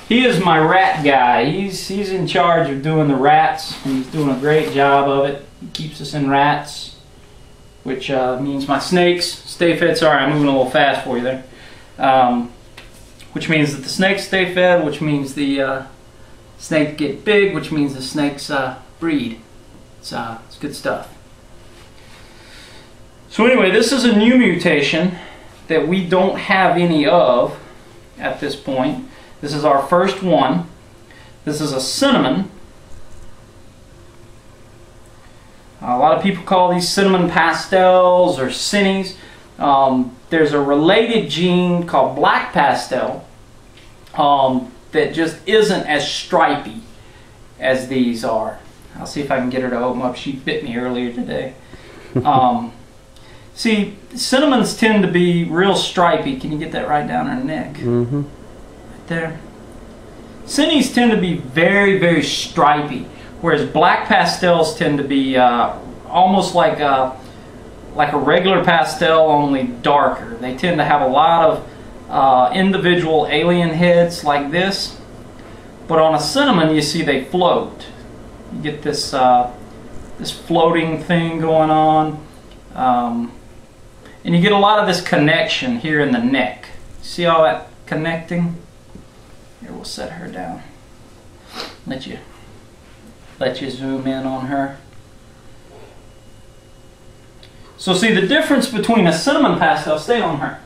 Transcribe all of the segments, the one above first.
He is my rat guy. He's in charge of doing the rats, and he's doing a great job of it. He keeps us in rats, which means my snakes stay fed. Sorry, I'm moving a little fast for you there. Which means that the snakes stay fed, which means the snakes get big, which means the snakes breed. It's good stuff. So anyway, this is a new mutation that we don't have any of at this point. This is our first one. This is a cinnamon. A lot of people call these cinnamon pastels or cinnies. There's a related gene called black pastel that just isn't as stripy as these are. I'll see if I can get her to open up. She bit me earlier today. See, cinnamons tend to be real stripy. Can you get that right down her neck? Mm-hmm. Right there. Cinnies tend to be very, very stripy, whereas black pastels tend to be almost like a regular pastel, only darker. They tend to have a lot of individual alien heads like this, but on a cinnamon you see they float. You get this this floating thing going on, and you get a lot of this connection here in the neck. See all that connecting? Here, we'll set her down. Let you zoom in on her. So see the difference between a cinnamon pastel, stay on her.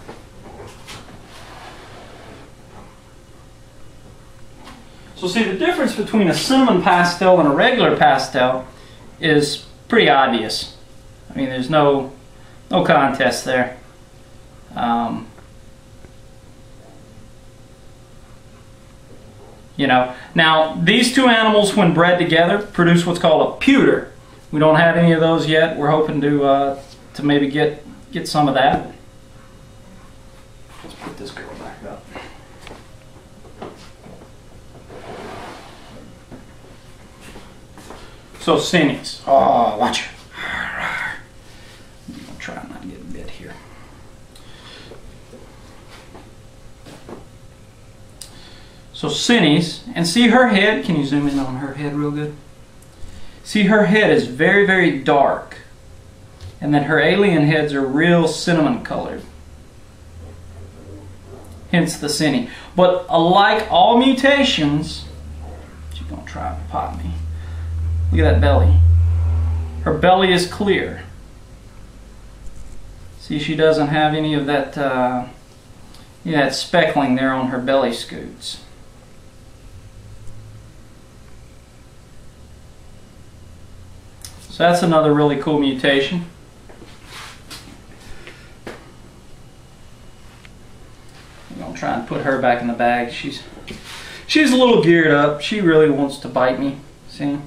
So see the difference between a cinnamon pastel and a regular pastel is pretty obvious. I mean, there's no contest there. You know, now these two animals, when bred together, produce what's called a pewter. We don't have any of those yet. We're hoping to maybe get some of that. Let's put this girl back up. So cinnies. Oh, watch her. I'm gonna try not to get bit here. So cinnies, and see her head. Can you zoom in on her head real good? See, her head is very, very dark, and then her alien heads are real cinnamon colored. Hence the cinny. But like all mutations, she's gonna try to pop me. Look at that belly. Her belly is clear. See, she doesn't have any of that, that speckling there on her belly scoots. So that's another really cool mutation. I'm gonna try and put her back in the bag. She's a little geared up. She really wants to bite me. See?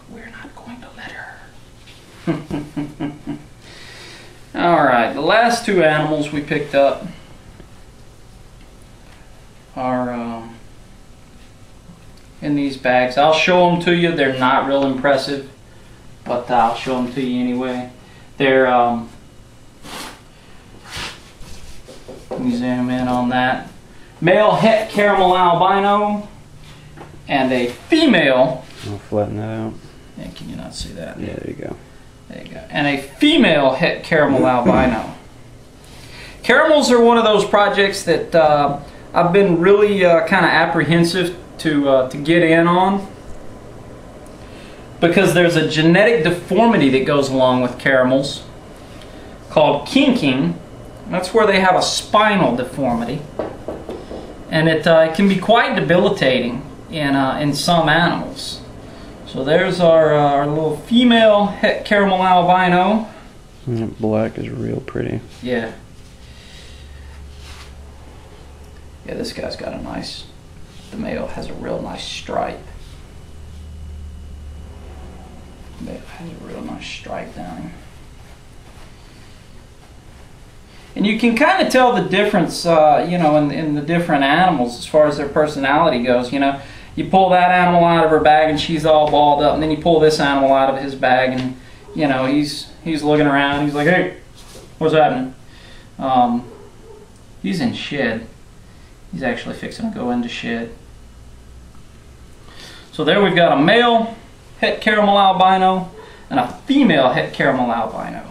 We're not going to let her. Alright, the last two animals we picked up are in these bags. I'll show them to you. They're not real impressive, but I'll show them to you anyway. They're let me zoom in on that. Male het caramel albino and a female. I'll flatten that out. Yeah, can you not see that? Yeah, there you go. There you go. And a female het caramel albino. Caramels are one of those projects that I've been really kind of apprehensive to get in on, because there's a genetic deformity that goes along with caramels called kinking. That's where they have a spinal deformity, and it can be quite debilitating in some animals. So there's our little female het caramel albino. That black is real pretty. Yeah. Yeah, this guy's got a nice, the male has a real nice stripe. The male has a real nice stripe down here. And you can kind of tell the difference, you know, in the different animals as far as their personality goes. You know, you pull that animal out of her bag and she's all balled up, and then you pull this animal out of his bag and, you know, he's looking around. He's like, hey, what's happening? He's in shed. He's actually fixing to go into shed. So there we've got a male het caramel albino and a female het caramel albino.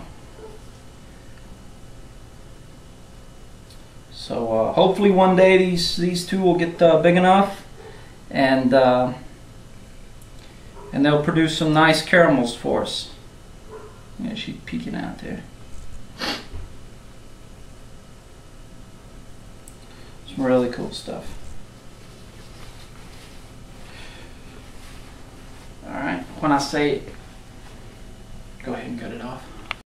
So hopefully one day these two will get big enough, and they'll produce some nice caramels for us. Yeah, she's peeking out there. Some really cool stuff. Alright, when I say, go ahead and cut it off.